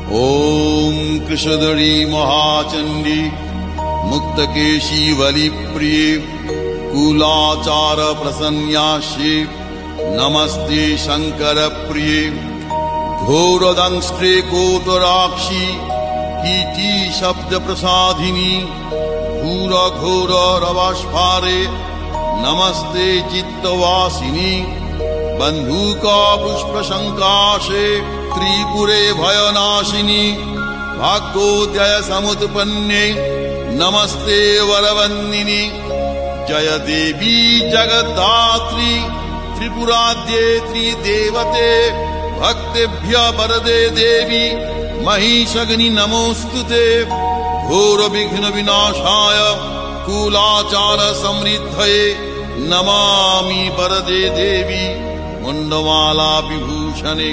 ॐ कृशधरी महाचण्डी मुक्तकेशी वलिप्रिये कुलाचार प्रसन्यास्ये नमस्ते शंकर प्रिये घोरदंष्ट्रे कोटराक्षी कीटी शब्द प्रसादिनी घोर घोर रवास्फारे नमस्ते चित्तवासिनी बंधुका पुष्प शंकाशे त्रिपुरे भयनाशिनी भाग्योदय समुत्पन्ने नमस्ते वरवन्दिनी जय देवी जगद्धात्री त्रिपुराद्ये त्रिदेवते भक्तेभ्य वरदे देवी महिषग्नि नमोस्तुते घोर विघ्न विनाशाय कुलाचार समृद्धये नमामि वरदे देवी मुंडमाला विभूषणे।